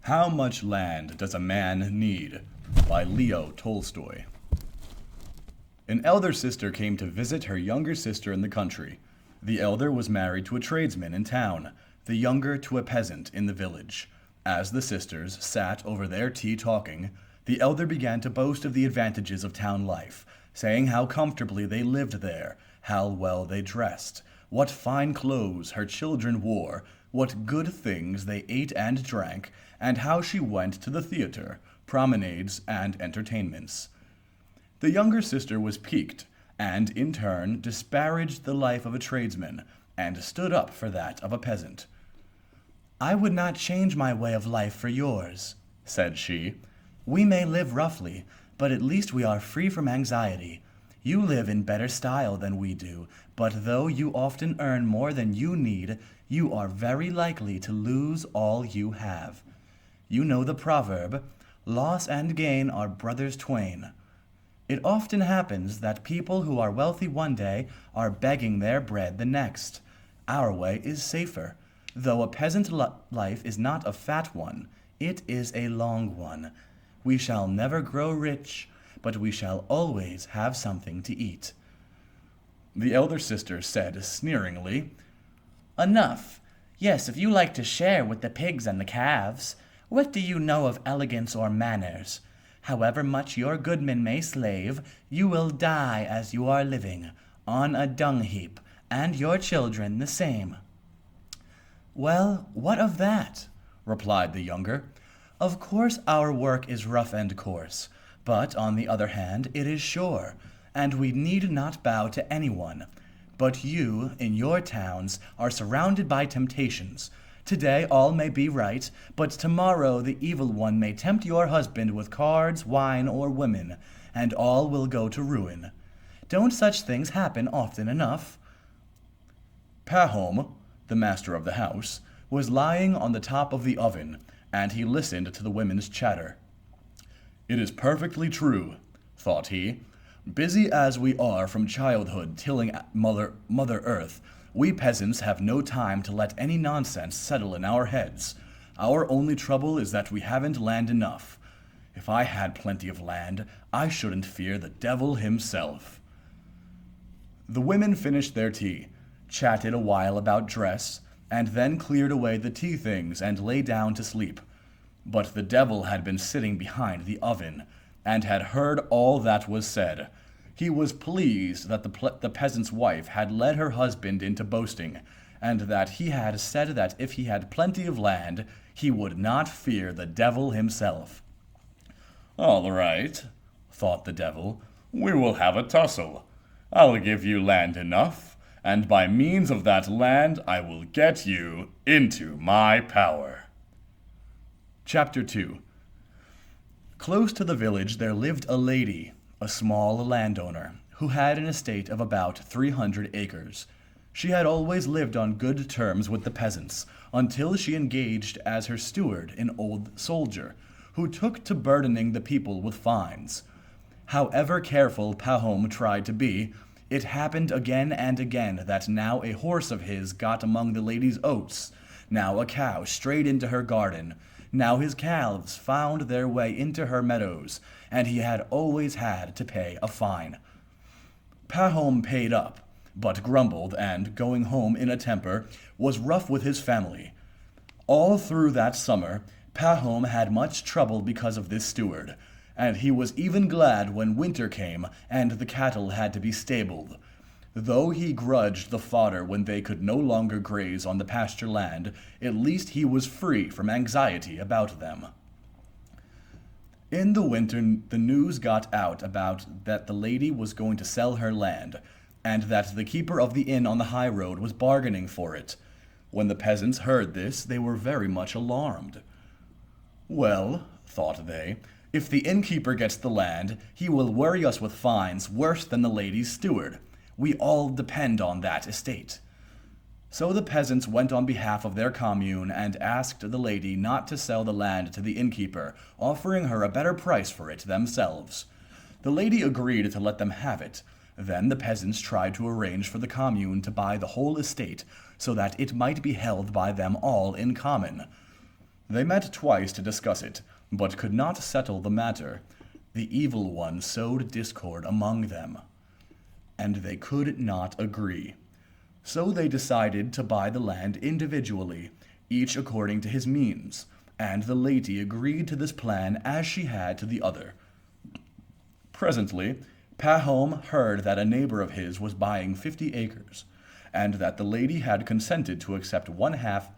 How Much Land Does a Man Need? By Leo Tolstoy. An elder sister came to visit her younger sister in the country. The elder was married to a tradesman in town, the younger to a peasant in the village. As the sisters sat over their tea talking, the elder began to boast of the advantages of town life, saying how comfortably they lived there, how well they dressed, what fine clothes her children wore, what good things they ate and drank, and how she went to the theater, promenades, and entertainments. The younger sister was piqued, and in turn disparaged the life of a tradesman, and stood up for that of a peasant. "I would not change my way of life for yours," said she. "We may live roughly, but at least we are free from anxiety. You live in better style than we do, but though you often earn more than you need, you are very likely to lose all you have. You know the proverb, 'Loss and gain are brothers twain.' It often happens that people who are wealthy one day are begging their bread the next. Our way is safer. Though a peasant life is not a fat one, it is a long one. We shall never grow rich, but we shall always have something to eat." The elder sister said sneeringly, "Enough. Yes, if you like to share with the pigs and the calves. What do you know of elegance or manners? However much your goodman may slave, you will die as you are living, on a dung heap, and your children the same." "Well, what of that?" replied the younger. "Of course our work is rough and coarse, but on the other hand it is sure, and we need not bow to anyone. But you, in your towns, are surrounded by temptations. Today all may be right, but tomorrow the evil one may tempt your husband with cards, wine, or women, and all will go to ruin. Don't such things happen often enough?" Pahom, the master of the house, was lying on the top of the oven, and he listened to the women's chatter. "It is perfectly true," thought he. "Busy as we are from childhood tilling Mother Earth, we peasants have no time to let any nonsense settle in our heads. Our only trouble is that we haven't land enough. If I had plenty of land, I shouldn't fear the devil himself." The women finished their tea, chatted a while about dress, and then cleared away the tea things and lay down to sleep. But the devil had been sitting behind the oven, and had heard all that was said. He was pleased that the peasant's wife had led her husband into boasting, and that he had said that if he had plenty of land, he would not fear the devil himself. "All right," thought the devil, "we will have a tussle. I'll give you land enough, and by means of that land I will get you into my power." Chapter 2. Close to the village there lived a lady, a small landowner, who had an estate of about 300 acres. She had always lived on good terms with the peasants, until she engaged as her steward an old soldier, who took to burdening the people with fines. However careful Pahom tried to be, it happened again and again that now a horse of his got among the lady's oats, now a cow strayed into her garden, now his calves found their way into her meadows, and he had always had to pay a fine. Pahom paid up, but grumbled, and, going home in a temper, was rough with his family. All through that summer, Pahom had much trouble because of this steward, and he was even glad when winter came and the cattle had to be stabled. Though he grudged the fodder when they could no longer graze on the pasture land, at least he was free from anxiety about them. In the winter, the news got out about that the lady was going to sell her land, and that the keeper of the inn on the high road was bargaining for it. When the peasants heard this, they were very much alarmed. "Well," thought they, "if the innkeeper gets the land, he will worry us with fines worse than the lady's steward. We all depend on that estate." So the peasants went on behalf of their commune and asked the lady not to sell the land to the innkeeper, offering her a better price for it themselves. The lady agreed to let them have it. Then the peasants tried to arrange for the commune to buy the whole estate, so that it might be held by them all in common. They met twice to discuss it, but could not settle the matter. The evil one sowed discord among them, and they could not agree. So they decided to buy the land individually, each according to his means, and the lady agreed to this plan as she had to the other. Presently, Pahom heard that a neighbor of his was buying 50 acres, and that the lady had consented to accept one half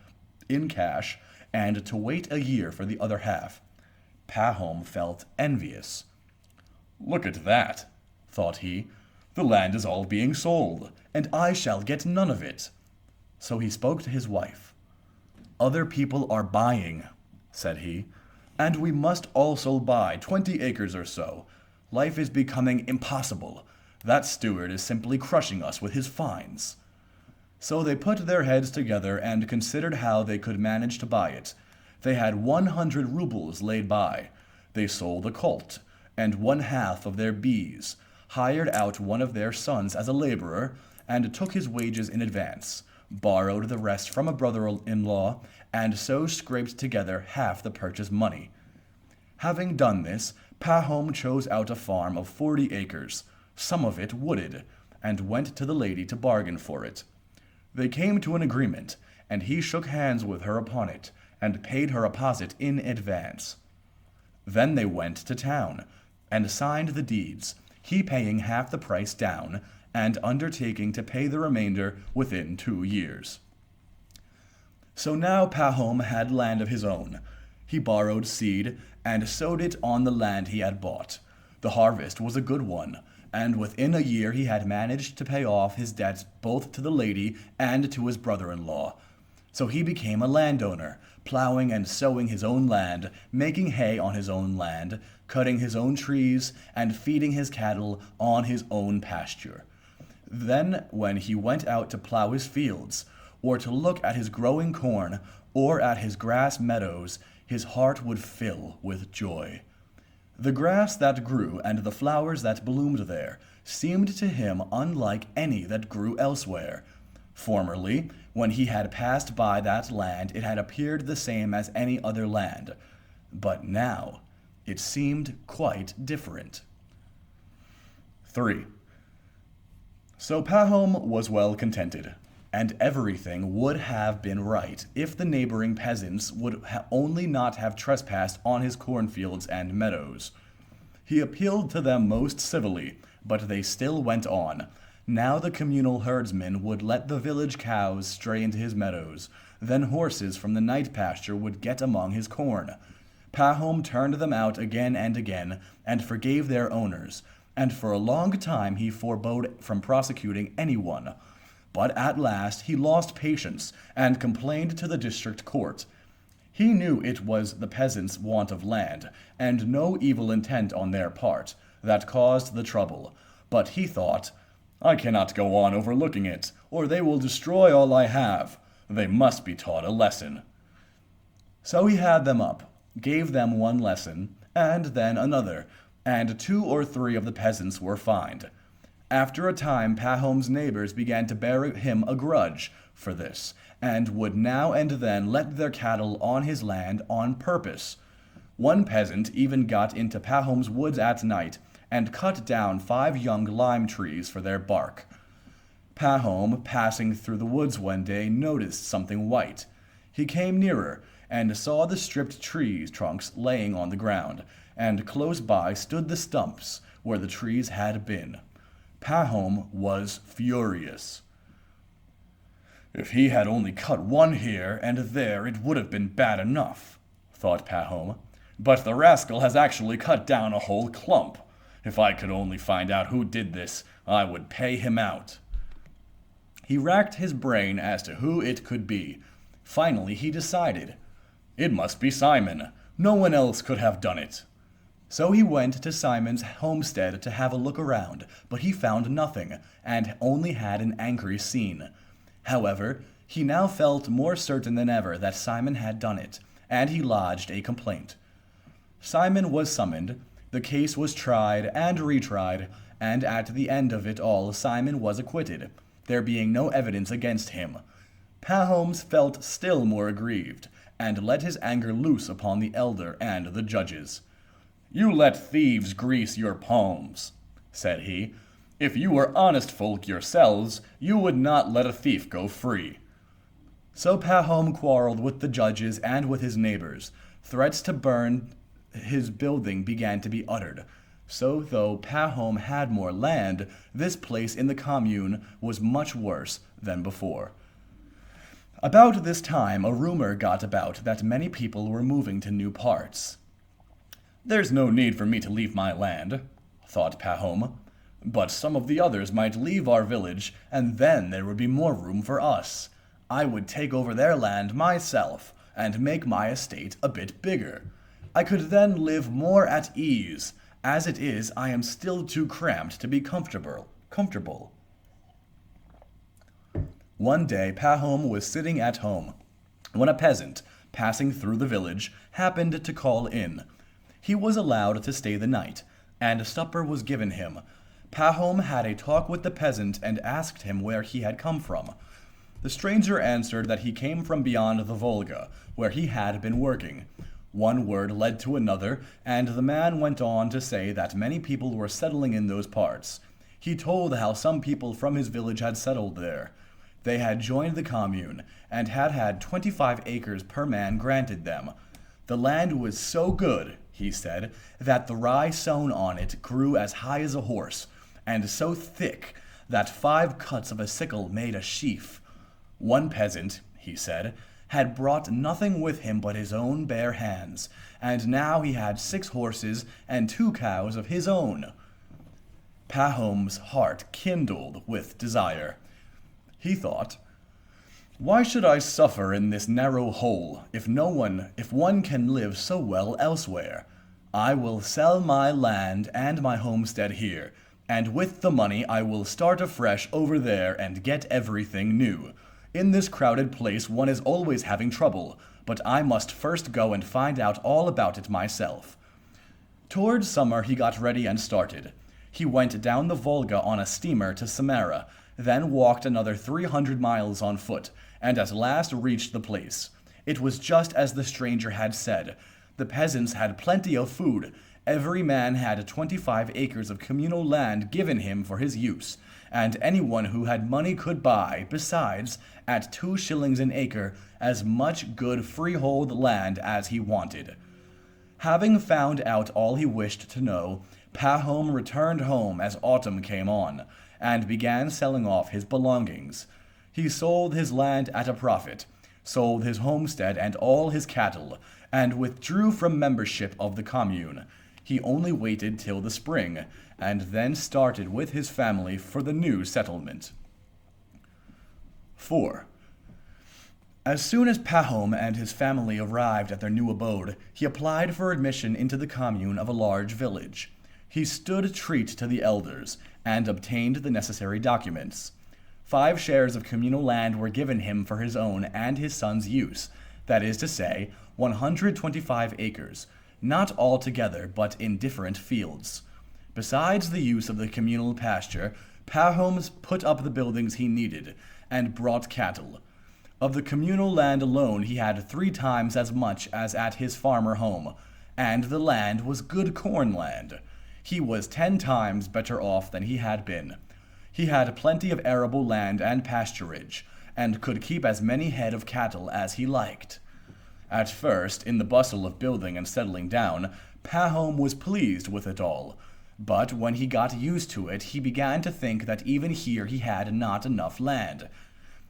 in cash and to wait a year for the other half. Pahom felt envious. "Look at that," thought he. "The land is all being sold, and I shall get none of it." So he spoke to his wife. "Other people are buying," said he, "and we must also buy 20 acres or so. Life is becoming impossible. That steward is simply crushing us with his fines." So they put their heads together and considered how they could manage to buy it. They had 100 rubles laid by. They sold a colt, and one half of their bees, hired out one of their sons as a laborer, and took his wages in advance, borrowed the rest from a brother-in-law, and so scraped together half the purchase money. Having done this, Pahom chose out a farm of 40 acres, some of it wooded, and went to the lady to bargain for it. They came to an agreement, and he shook hands with her upon it, and paid her apposite in advance. Then they went to town, and signed the deeds, he paying half the price down, and undertaking to pay the remainder within 2 years. So now Pahom had land of his own. He borrowed seed, and sowed it on the land he had bought. The harvest was a good one, and within a year he had managed to pay off his debts both to the lady and to his brother-in-law. So he became a landowner, plowing and sowing his own land, making hay on his own land, cutting his own trees, and feeding his cattle on his own pasture. Then, when he went out to plow his fields, or to look at his growing corn, or at his grass meadows, his heart would fill with joy. The grass that grew and the flowers that bloomed there seemed to him unlike any that grew elsewhere. Formerly, when he had passed by that land, it had appeared the same as any other land, but now it seemed quite different. 3. So Pahom was well contented, and everything would have been right if the neighboring peasants would only not have trespassed on his cornfields and meadows. He appealed to them most civilly, but they still went on. Now the communal herdsmen would let the village cows stray into his meadows, then horses from the night pasture would get among his corn. Pahom turned them out again and again, and forgave their owners, and for a long time he forbore from prosecuting anyone. But at last he lost patience and complained to the district court. He knew it was the peasants' want of land, and no evil intent on their part, that caused the trouble. But he thought, "I cannot go on overlooking it, or they will destroy all I have. They must be taught a lesson." So he had them up, gave them one lesson, and then another, and 2 or 3 of the peasants were fined. After a time Pahom's neighbors began to bear him a grudge for this, and would now and then let their cattle on his land on purpose. One peasant even got into Pahom's woods at night, and cut down 5 young lime trees for their bark. Pahom, passing through the woods one day, noticed something white. He came nearer, and saw the stripped tree trunks laying on the ground, and close by stood the stumps where the trees had been. Pahom was furious. "If he had only cut one here and there, it would have been bad enough," thought Pahom. "But the rascal has actually cut down a whole clump. If I could only find out who did this, I would pay him out." He racked his brain as to who it could be. Finally he decided. It must be Simon. No one else could have done it. So he went to Simon's homestead to have a look around, but he found nothing, and only had an angry scene. However, he now felt more certain than ever that Simon had done it, and he lodged a complaint. Simon was summoned, the case was tried and retried, and at the end of it all Simon was acquitted, there being no evidence against him. Pahom felt still more aggrieved, and let his anger loose upon the elder and the judges. "You let thieves grease your palms," said he. "If you were honest folk yourselves, you would not let a thief go free." So Pahom quarreled with the judges and with his neighbors. Threats to burn his building began to be uttered. So though Pahom had more land, this place in the commune was much worse than before. About this time, a rumor got about that many people were moving to new parts. "There's no need for me to leave my land," thought Pahom, "but some of the others might leave our village, and then there would be more room for us. I would take over their land myself, and make my estate a bit bigger. I could then live more at ease. As it is, I am still too cramped to be comfortable." One day Pahom was sitting at home, when a peasant, passing through the village, happened to call in. He was allowed to stay the night, and supper was given him. Pahom had a talk with the peasant and asked him where he had come from. The stranger answered that he came from beyond the Volga, where he had been working. One word led to another, and the man went on to say that many people were settling in those parts. He told how some people from his village had settled there. They had joined the commune, and had had 25 acres per man granted them. The land was so good, he said, that the rye sown on it grew as high as a horse, and so thick that 5 cuts of a sickle made a sheaf. One peasant, he said, had brought nothing with him but his own bare hands, and now he had 6 horses and 2 cows of his own. Pahom's heart kindled with desire. He thought, "Why should I suffer in this narrow hole, if one can live so well elsewhere? I will sell my land and my homestead here, and with the money I will start afresh over there and get everything new. In this crowded place one is always having trouble, but I must first go and find out all about it myself." Towards summer he got ready and started. He went down the Volga on a steamer to Samara, then walked another 300 miles on foot, and at last reached the place. It was just as the stranger had said. The peasants had plenty of food. Every man had 25 acres of communal land given him for his use, and anyone who had money could buy, besides, at 2 shillings an acre, as much good freehold land as he wanted. Having found out all he wished to know, Pahom returned home as autumn came on, and began selling off his belongings. He sold his land at a profit, sold his homestead and all his cattle, and withdrew from membership of the commune. He only waited till the spring, and then started with his family for the new settlement. 4. As soon as Pahom and his family arrived at their new abode, he applied for admission into the commune of a large village. He stood treat to the elders, and obtained the necessary documents. 5 shares of communal land were given him for his own and his son's use, that is to say, 125 acres, not all together, but in different fields. Besides the use of the communal pasture, Pahom put up the buildings he needed, and brought cattle. Of the communal land alone he had 3 times as much as at his farmer home, and the land was good corn land. He was 10 times better off than he had been. He had plenty of arable land and pasturage, and could keep as many head of cattle as he liked. At first, in the bustle of building and settling down, Pahom was pleased with it all. But when he got used to it, he began to think that even here he had not enough land.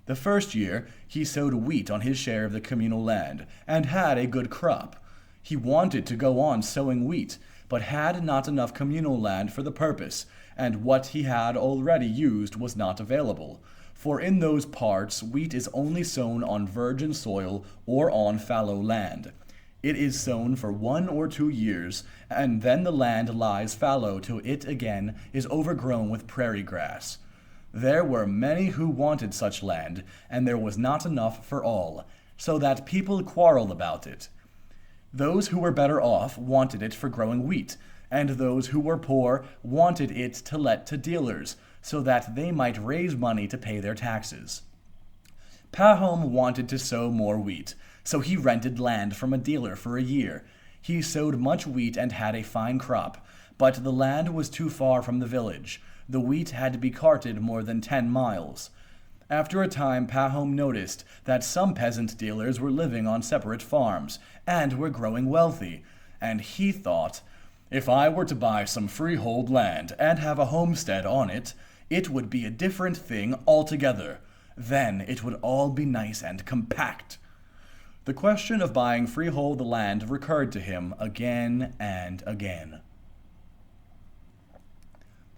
The first year, he sowed wheat on his share of the communal land, and had a good crop. He wanted to go on sowing wheat, but had not enough communal land for the purpose, and what he had already used was not available. For in those parts wheat is only sown on virgin soil or on fallow land. It is sown for 1 or 2 years, and then the land lies fallow till it again is overgrown with prairie grass. There were many who wanted such land, and there was not enough for all, so that people quarreled about it. Those who were better off wanted it for growing wheat, and those who were poor wanted it to let to dealers, so that they might raise money to pay their taxes. Pahom wanted to sow more wheat, So he rented land from a dealer for a year. He sowed much wheat and had a fine crop, but the land was too far from the village. The wheat had to be carted more than 10 miles. After a time, Pahom noticed that some peasant dealers were living on separate farms and were growing wealthy, and he thought, if I were to buy some freehold land and have a homestead on it, it would be a different thing altogether. Then it would all be nice and compact. The question of buying freehold land recurred to him again and again.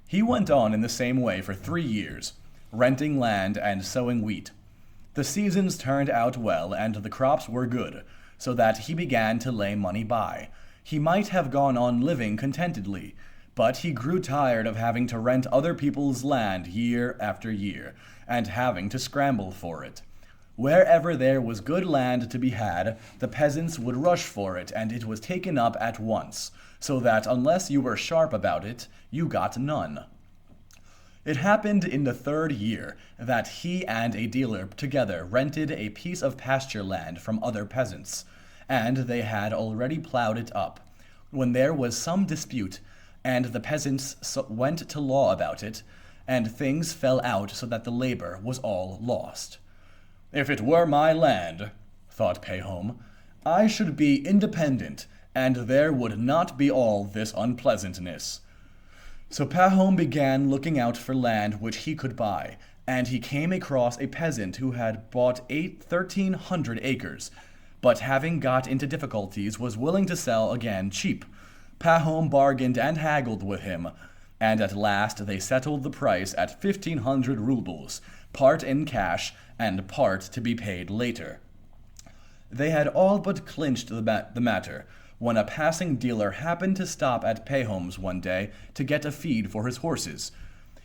He went on in the same way for 3 years, renting land and sowing wheat. The seasons turned out well and the crops were good, so that he began to lay money by. He might have gone on living contentedly, but he grew tired of having to rent other people's land year after year, and having to scramble for it. Wherever there was good land to be had, the peasants would rush for it, and it was taken up at once, so that unless you were sharp about it, you got none. It happened in the 3rd year that he and a dealer together rented a piece of pasture land from other peasants, and they had already plowed it up, when there was some dispute, and the peasants went to law about it, and things fell out so that the labor was all lost. If it were my land, thought Pahom, I should be independent, and there would not be all this unpleasantness. So Pahom began looking out for land which he could buy, and he came across a peasant who had bought 1,300 acres, but having got into difficulties was willing to sell again cheap. Pahom bargained and haggled with him, and at last they settled the price at 1,500 rubles, part in cash and part to be paid later. They had all but clinched the matter, when a passing dealer happened to stop at Pahom's one day to get a feed for his horses.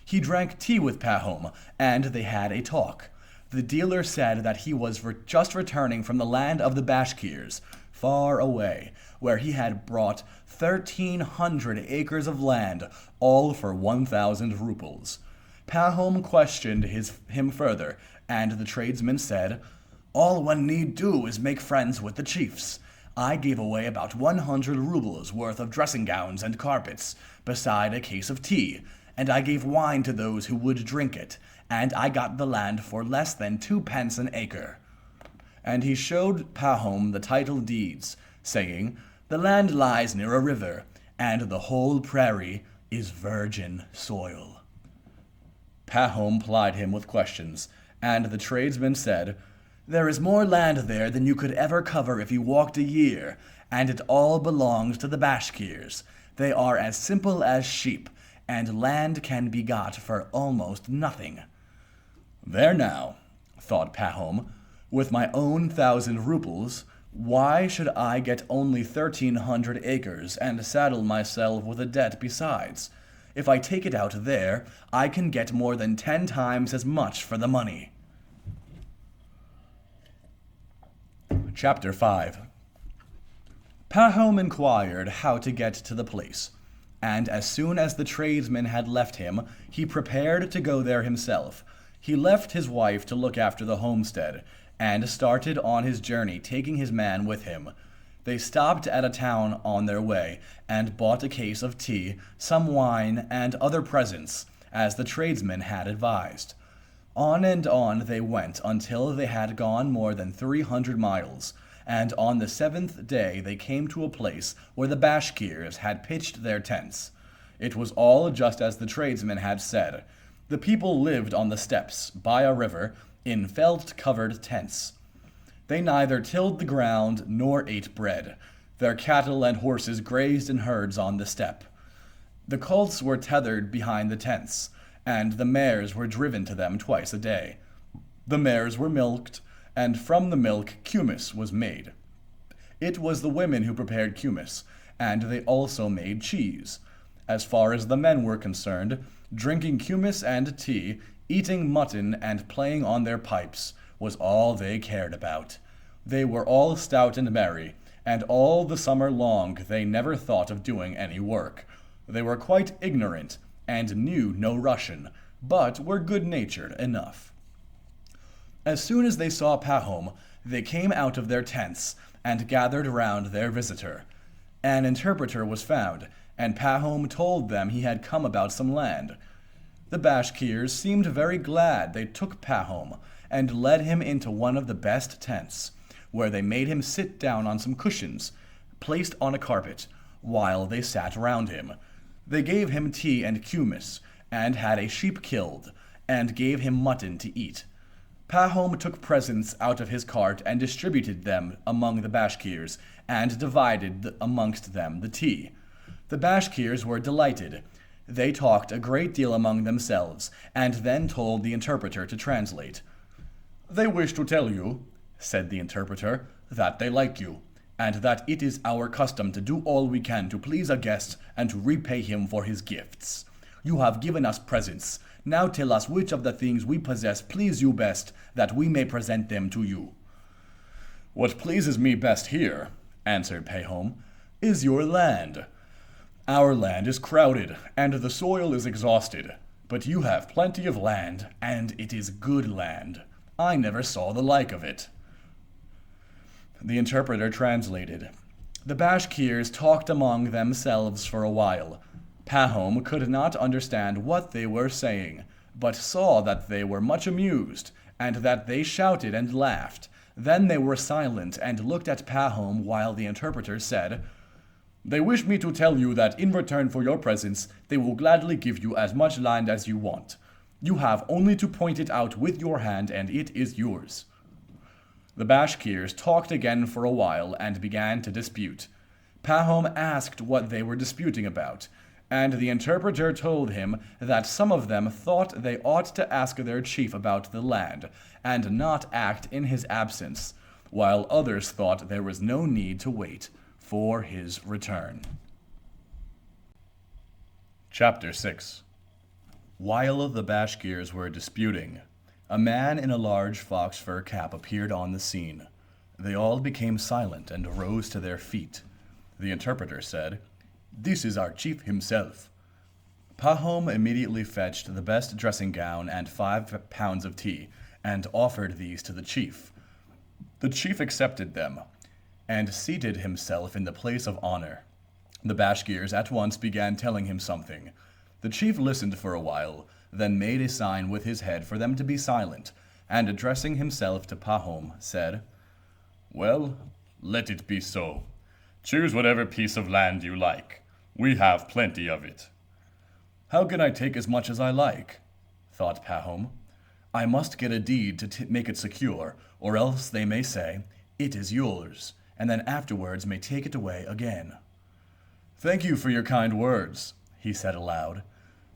He drank tea with Pahom, and they had a talk. The dealer said that he was just returning from the land of the Bashkirs, far away, where he had brought 1,300 acres of land, all for 1,000 rubles. Pahom questioned him further, and the tradesman said, "All one need do is make friends with the chiefs. I gave away about 100 rubles worth of dressing gowns and carpets, beside a case of tea, and I gave wine to those who would drink it, and I got the land for less than 2 pence an acre." And he showed Pahom the title deeds, saying, "The land lies near a river, and the whole prairie is virgin soil." Pahom plied him with questions, and the tradesman said, "There is more land there than you could ever cover if you walked a year, and it all belongs to the Bashkirs. They are as simple as sheep, and land can be got for almost nothing." "There now," thought Pahom, "with my own 1,000 rubles, why should I get only 1,300 acres and saddle myself with a debt besides? If I take it out there, I can get more than 10 times as much for the money." Chapter 5. Pahom inquired how to get to the place, and as soon as the tradesman had left him, he prepared to go there himself. He left his wife to look after the homestead, and started on his journey, taking his man with him. They stopped at a town on their way, and bought a case of tea, some wine, and other presents, as the tradesman had advised. On and on they went until they had gone more than 300 miles, and on the 7th day they came to a place where the Bashkirs had pitched their tents. It was all just as the tradesman had said. The people lived on the steppes, by a river, in felt-covered tents. They neither tilled the ground nor ate bread. Their cattle and horses grazed in herds on the steppe. The colts were tethered behind the tents, and the mares were driven to them twice a day. The mares were milked, and from the milk kumis was made. It was the women who prepared kumis, and they also made cheese. As far as the men were concerned, drinking kumis and tea, eating mutton, and playing on their pipes was all they cared about. They were all stout and merry, and all the summer long they never thought of doing any work. They were quite ignorant, and knew no Russian, but were good-natured enough. As soon as they saw Pahom, they came out of their tents and gathered round their visitor. An interpreter was found, and Pahom told them he had come about some land. The Bashkirs seemed very glad they took Pahom, and led him into one of the best tents, where they made him sit down on some cushions, placed on a carpet, while they sat round him. They gave him tea and kumis, and had a sheep killed, and gave him mutton to eat. Pahom took presents out of his cart and distributed them among the Bashkirs, and divided amongst them the tea. The Bashkirs were delighted. They talked a great deal among themselves, and then told the interpreter to translate. "They wish to tell you," said the interpreter, "that they like you, and that it is our custom to do all we can to please a guest and to repay him for his gifts. You have given us presents. Now tell us which of the things we possess please you best, that we may present them to you." "What pleases me best here," answered Pahom, "is your land. Our land is crowded, and the soil is exhausted, but you have plenty of land, and it is good land. I never saw the like of it." The interpreter translated. The Bashkirs talked among themselves for a while. Pahom could not understand what they were saying, but saw that they were much amused, and that they shouted and laughed. Then they were silent and looked at Pahom while the interpreter said, "They wish me to tell you that in return for your presents, they will gladly give you as much land as you want. You have only to point it out with your hand, and it is yours." The Bashkirs talked again for a while and began to dispute. Pahom asked what they were disputing about, and the interpreter told him that some of them thought they ought to ask their chief about the land, and not act in his absence, while others thought there was no need to wait for his return. Chapter 6. While the Bashkirs were disputing, a man in a large fox fur cap appeared on the scene. They all became silent and rose to their feet. The interpreter said, "This is our chief himself." Pahom immediately fetched the best dressing gown and 5 pounds of tea, and offered these to the chief. The chief accepted them, and seated himself in the place of honor. The Bashkirs at once began telling him something. The chief listened for a while, then made a sign with his head for them to be silent, and addressing himself to Pahom, said, "Well, let it be so. Choose whatever piece of land you like. We have plenty of it." "How can I take as much as I like?" thought Pahom. "I must get a deed to make it secure, or else they may say, 'It is yours,' and then afterwards may take it away again." "Thank you for your kind words," he said aloud.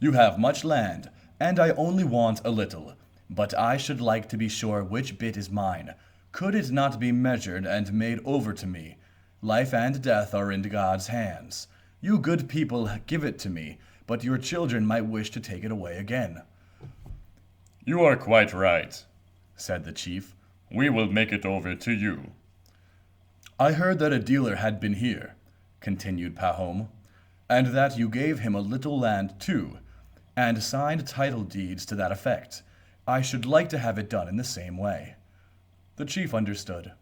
"You have much land, and I only want a little, but I should like to be sure which bit is mine. Could it not be measured and made over to me? Life and death are in God's hands. You good people give it to me, but your children might wish to take it away again." "You are quite right," said the chief. "We will make it over to you." "I heard that a dealer had been here," continued Pahom, "and that you gave him a little land too, and signed title deeds to that effect. I should like to have it done in the same way." The chief understood.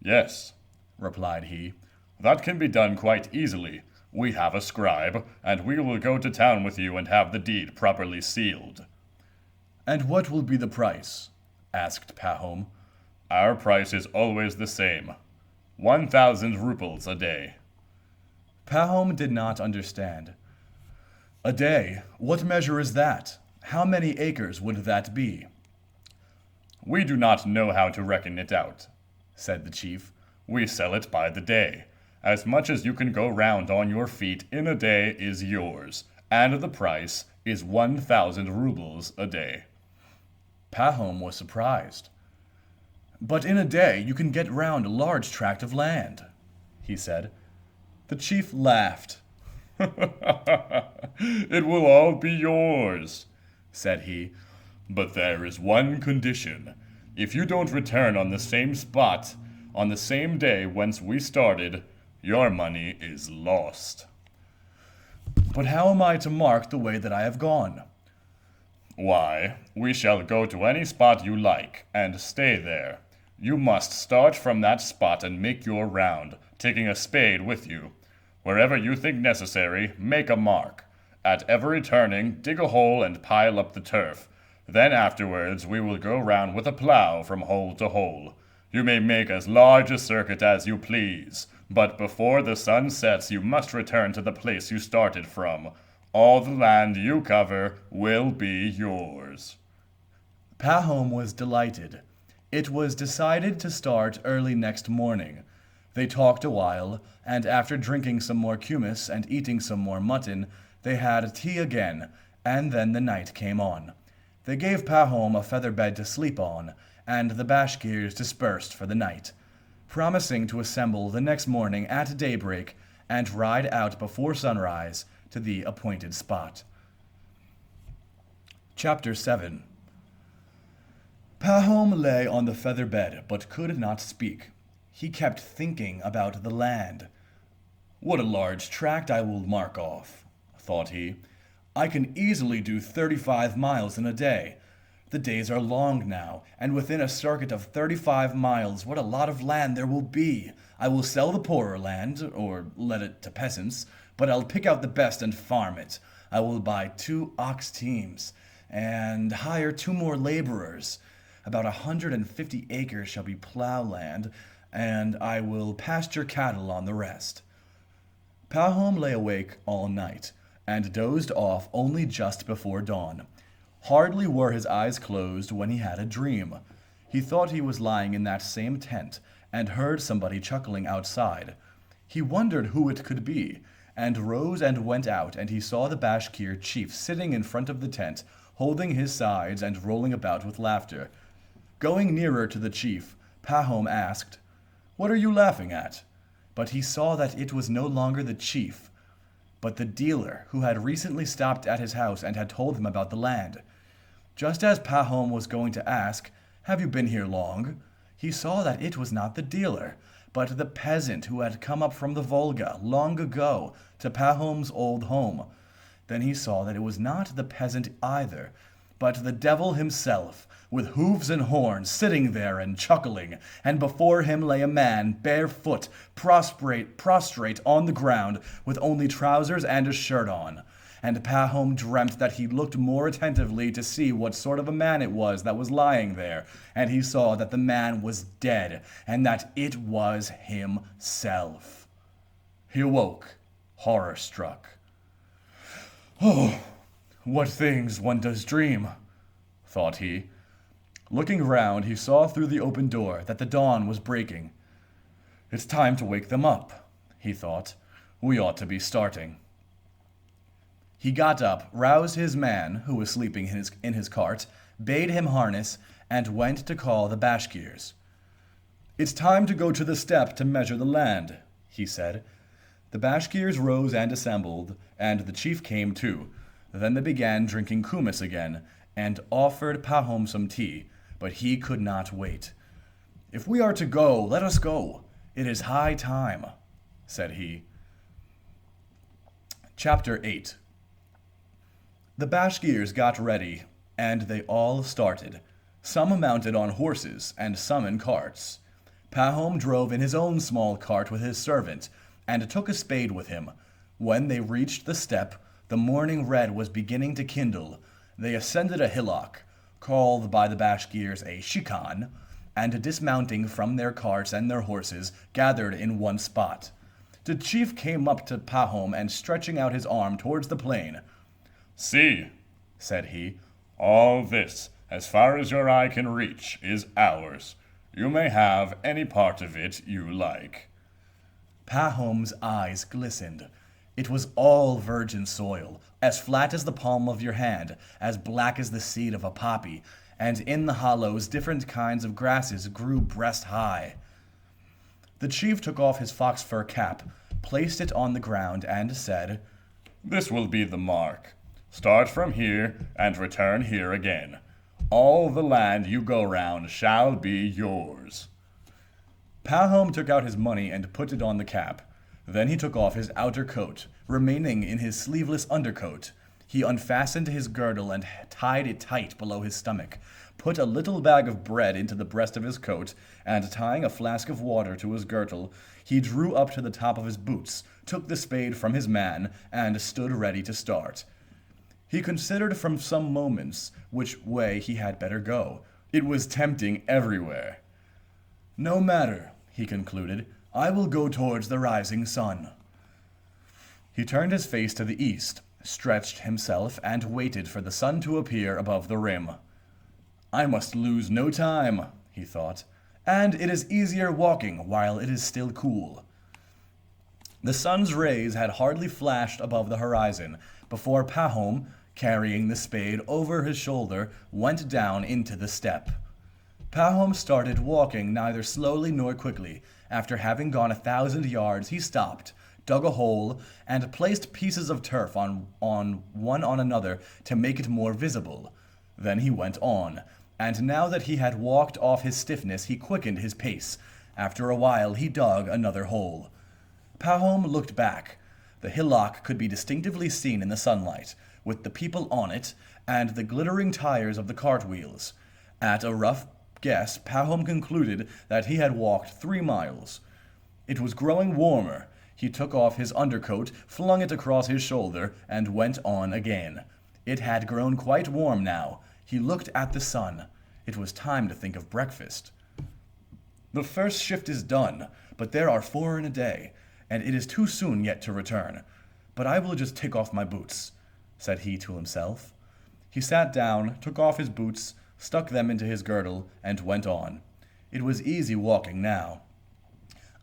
"Yes," replied he, "that can be done quite easily. We have a scribe, and we will go to town with you and have the deed properly sealed." "And what will be the price?" asked Pahom. "Our price is always the same, 1,000 roubles a day." Pahom did not understand. "A day? What measure is that? How many acres would that be?" "We do not know how to reckon it out," said the chief. "We sell it by the day. As much as you can go round on your feet in a day is yours, and the price is 1,000 roubles a day." Pahom was surprised. "But in a day you can get round a large tract of land," he said. The chief laughed. "It will all be yours," said he, "but there is one condition. If you don't return on the same spot, on the same day whence we started, your money is lost." "But how am I to mark the way that I have gone?" "Why, we shall go to any spot you like, and stay there. You must start from that spot and make your round, taking a spade with you. Wherever you think necessary, make a mark. At every turning, dig a hole and pile up the turf. Then afterwards we will go round with a plough from hole to hole. You may make as large a circuit as you please, but before the sun sets you must return to the place you started from. All the land you cover will be yours. Pahom was delighted. It was decided to start early next morning. They talked a while, and after drinking some more kumis and eating some more mutton, they had tea again, and then the night came on. They gave Pahom a feather bed to sleep on, and the Bashkirs dispersed for the night, promising to assemble the next morning at daybreak and ride out before sunrise to the appointed spot. Chapter 7. Pahom lay on the feather bed, but could not speak. He kept thinking about the land. "What a large tract I will mark off," thought he. "I can easily do 35 miles in a day. The days are long now, and within a circuit of 35 miles, what a lot of land there will be. I will sell the poorer land, or let it to peasants, but I'll pick out the best and farm it. I will buy 2 ox teams, and hire 2 more laborers. About 150 acres shall be plough land, and I will pasture cattle on the rest." Pahom lay awake all night, and dozed off only just before dawn. Hardly were his eyes closed when he had a dream. He thought he was lying in that same tent, and heard somebody chuckling outside. He wondered who it could be, and rose and went out, and he saw the Bashkir chief sitting in front of the tent, holding his sides and rolling about with laughter. Going nearer to the chief, Pahom asked, "What are you laughing at?" But he saw that it was no longer the chief, but the dealer who had recently stopped at his house and had told him about the land. Just as Pahom was going to ask, "Have you been here long?" he saw that it was not the dealer, but the peasant who had come up from the Volga long ago to Pahom's old home. Then he saw that it was not the peasant either, but the devil himself, with hooves and horns, sitting there and chuckling, and before him lay a man, barefoot, prostrate on the ground, with only trousers and a shirt on. And Pahom dreamt that he looked more attentively to see what sort of a man it was that was lying there, and he saw that the man was dead, and that it was himself. He awoke, horror-struck. "Oh, what things one does dream," thought he. Looking round, he saw through the open door that the dawn was breaking. "It's time to wake them up," he thought. "We ought to be starting." He got up, roused his man, who was sleeping in his cart, bade him harness, and went to call the Bashkirs. "It's time to go to the steppe to measure the land," he said. The Bashkirs rose and assembled, and the chief came too. Then they began drinking kumis again, and offered Pahom some tea, but he could not wait. "If we are to go, let us go. It is high time," said he. Chapter 8. The Bashkirs got ready, and they all started, some mounted on horses and some in carts. Pahom drove in his own small cart with his servant, and took a spade with him. When they reached the steppe, the morning red was beginning to kindle. They ascended a hillock, called by the Bashkirs a shikan, and dismounting from their carts and their horses, gathered in one spot. The chief came up to Pahom, and stretching out his arm towards the plain, "See," said he, "all this, as far as your eye can reach, is ours. You may have any part of it you like." Pahom's eyes glistened. It was all virgin soil, as flat as the palm of your hand, as black as the seed of a poppy, and in the hollows different kinds of grasses grew breast high. The chief took off his fox fur cap, placed it on the ground, and said, "This will be the mark. Start from here and return here again. All the land you go round shall be yours." Pahom took out his money and put it on the cap. Then he took off his outer coat, remaining in his sleeveless undercoat. He unfastened his girdle and tied it tight below his stomach, put a little bag of bread into the breast of his coat, and tying a flask of water to his girdle, he drew up to the top of his boots, took the spade from his man, and stood ready to start. He considered for some moments which way he had better go. It was tempting everywhere. "No matter," he concluded, "I will go towards the rising sun." He turned his face to the east, stretched himself, and waited for the sun to appear above the rim. "I must lose no time," he thought, "and it is easier walking while it is still cool." The sun's rays had hardly flashed above the horizon before Pahom, carrying the spade over his shoulder, went down into the steppe. Pahom started walking neither slowly nor quickly. After having gone 1,000 yards, he stopped, dug a hole, and placed pieces of turf on one on another to make it more visible. Then he went on, and now that he had walked off his stiffness, he quickened his pace. After a while, he dug another hole. Pahom looked back. The hillock could be distinctly seen in the sunlight, with the people on it, and the glittering tires of the cartwheels. At a rough guess, Pahom concluded that he had walked 3 miles. It was growing warmer. He took off his undercoat, flung it across his shoulder, and went on again. It had grown quite warm now. He looked at the sun. It was time to think of breakfast. "The first shift is done, but there are 4 in a day, and it is too soon yet to return. But I will just take off my boots," said he to himself. He sat down, took off his boots, stuck them into his girdle, and went on. It was easy walking now.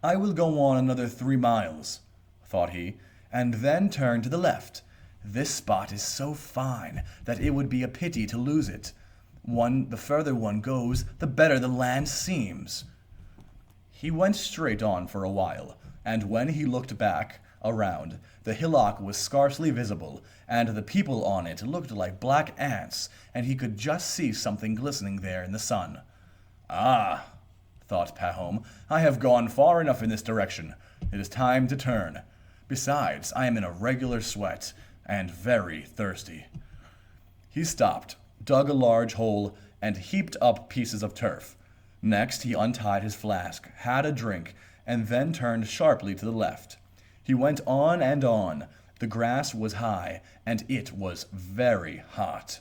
"I will go on another 3 miles," thought he, "and then turn to the left. This spot is so fine that it would be a pity to lose it. The further one goes, the better the land seems." He went straight on for a while, and when he looked back around, the hillock was scarcely visible, and the people on it looked like black ants, and he could just see something glistening there in the sun. "Ah," thought Pahom, "I have gone far enough in this direction. It is time to turn. Besides, I am in a regular sweat, and very thirsty." He stopped, dug a large hole, and heaped up pieces of turf. Next he untied his flask, had a drink, and then turned sharply to the left. He went on and on. The grass was high, and it was very hot.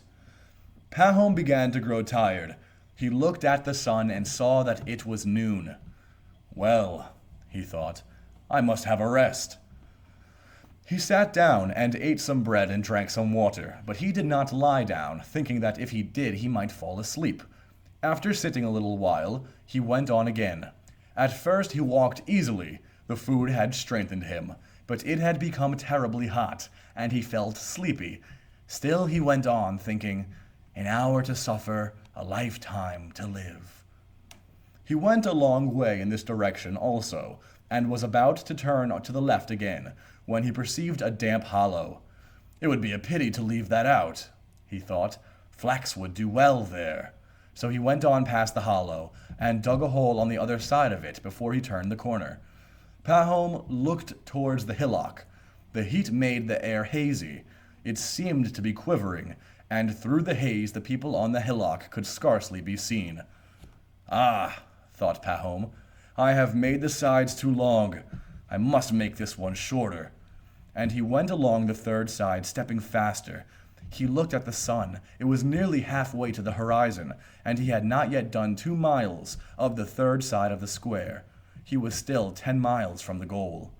Pahom began to grow tired. He looked at the sun and saw that it was noon. "Well," he thought, "I must have a rest." He sat down and ate some bread and drank some water, but he did not lie down, thinking that if he did he might fall asleep. After sitting a little while, he went on again. At first he walked easily. The food had strengthened him, but it had become terribly hot, and he felt sleepy. Still he went on, thinking, "An hour to suffer, a lifetime to live." He went a long way in this direction also, and was about to turn to the left again, when he perceived a damp hollow. It would be a pity to leave that out, he thought. Flax would do well there. So he went on past the hollow, and dug a hole on the other side of it before he turned the corner. Pahom looked towards the hillock. The heat made the air hazy. It seemed to be quivering, and through the haze the people on the hillock could scarcely be seen. "Ah," thought Pahom, "I have made the sides too long. I must make this one shorter." And he went along the third side, stepping faster. He looked at the sun. It was nearly halfway to the horizon, and he had not yet done 2 miles of the third side of the square. He was still 10 miles from the goal.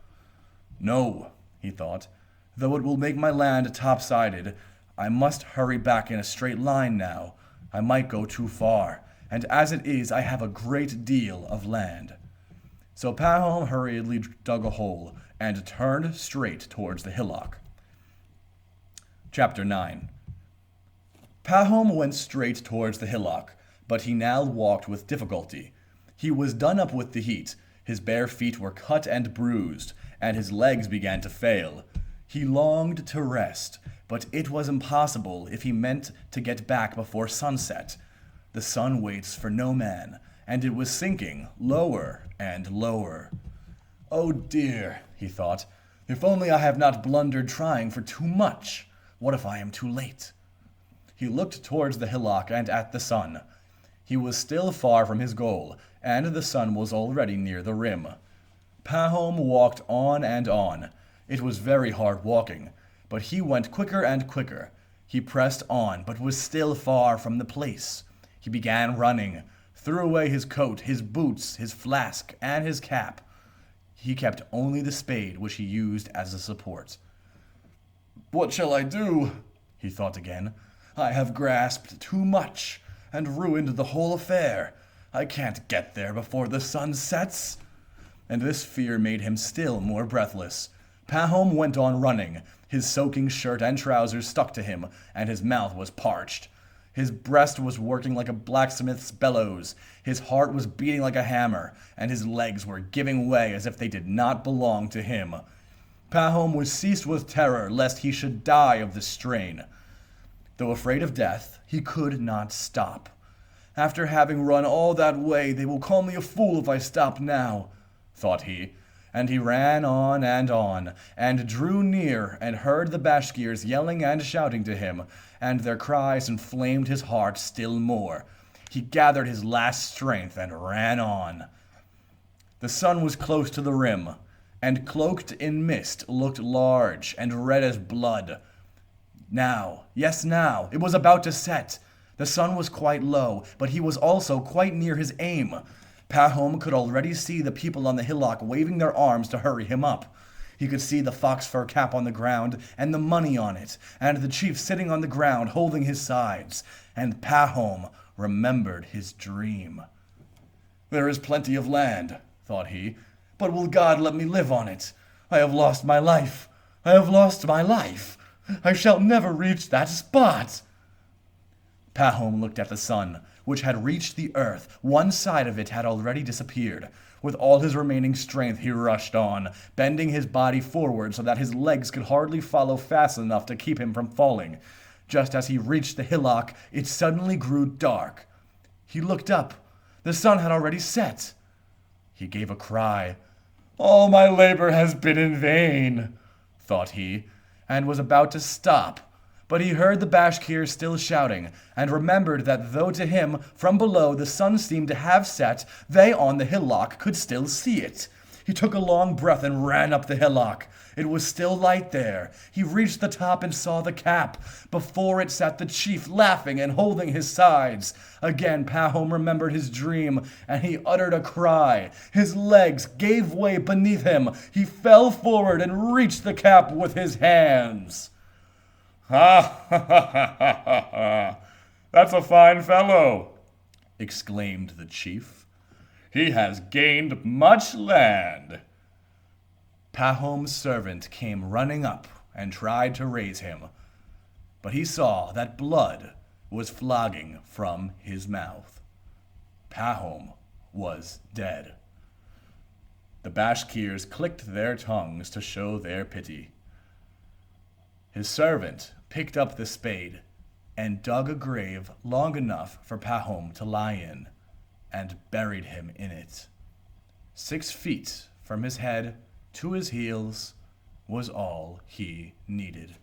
"No," he thought, "though it will make my land top-sided, I must hurry back in a straight line now. I might go too far, and as it is, I have a great deal of land." So Pahom hurriedly dug a hole and turned straight towards the hillock. Chapter 9. Pahom went straight towards the hillock, but he now walked with difficulty. He was done up with the heat. His bare feet were cut and bruised, and his legs began to fail. He longed to rest, but it was impossible if he meant to get back before sunset. The sun waits for no man, and it was sinking lower and lower. "Oh dear," he thought, "if only I have not blundered trying for too much. What if I am too late? He looked towards the hillock and at the sun. He was still far from his goal, and the sun was already near the rim. Pahom walked on and on. It was very hard walking, but he went quicker and quicker. He pressed on, but was still far from the place. He began running, threw away his coat, his boots, his flask, and his cap. He kept only the spade, which he used as a support. "What shall I do?" he thought again. "I have grasped too much, and ruined the whole affair. I can't get there before the sun sets." And this fear made him still more breathless. Pahom went on running. His soaking shirt and trousers stuck to him, and his mouth was parched. His breast was working like a blacksmith's bellows. His heart was beating like a hammer, and his legs were giving way as if they did not belong to him. Pahom was seized with terror lest he should die of the strain. Though afraid of death, he could not stop. "After having run all that way, they will call me a fool if I stop now," thought he, and he ran on, and drew near, and heard the Bashkirs yelling and shouting to him, and their cries inflamed his heart still more. He gathered his last strength and ran on. The sun was close to the rim, and cloaked in mist looked large and red as blood. Now, it was about to set. The sun was quite low, but he was also quite near his aim. Pahom could already see the people on the hillock waving their arms to hurry him up. He could see the fox fur cap on the ground, and the money on it, and the chief sitting on the ground holding his sides, and Pahom remembered his dream. "There is plenty of land," thought he, "but will God let me live on it? I have lost my life. I shall never reach that spot." Pahom looked at the sun, which had reached the earth. One side of it had already disappeared. With all his remaining strength he rushed on, bending his body forward so that his legs could hardly follow fast enough to keep him from falling. Just as he reached the hillock, it suddenly grew dark. He looked up. The sun had already set. He gave a cry. "All my labor has been in vain," thought he, and was about to stop. But he heard the Bashkirs still shouting, and remembered that though to him, from below, the sun seemed to have set, they on the hillock could still see it. He took a long breath and ran up the hillock. It was still light there. He reached the top and saw the cap. Before it sat the chief, laughing and holding his sides. Again Pahom remembered his dream, and he uttered a cry. His legs gave way beneath him. He fell forward and reached the cap with his hands. "Ha, ha, ha, ha, ha, ha! That's a fine fellow," exclaimed the chief. "He has gained much land." Pahom's servant came running up and tried to raise him, but he saw that blood was flogging from his mouth. Pahom was dead. The Bashkirs clicked their tongues to show their pity. His servant picked up the spade and dug a grave long enough for Pahom to lie in, and buried him in it. 6 feet from his head to his heels was all he needed.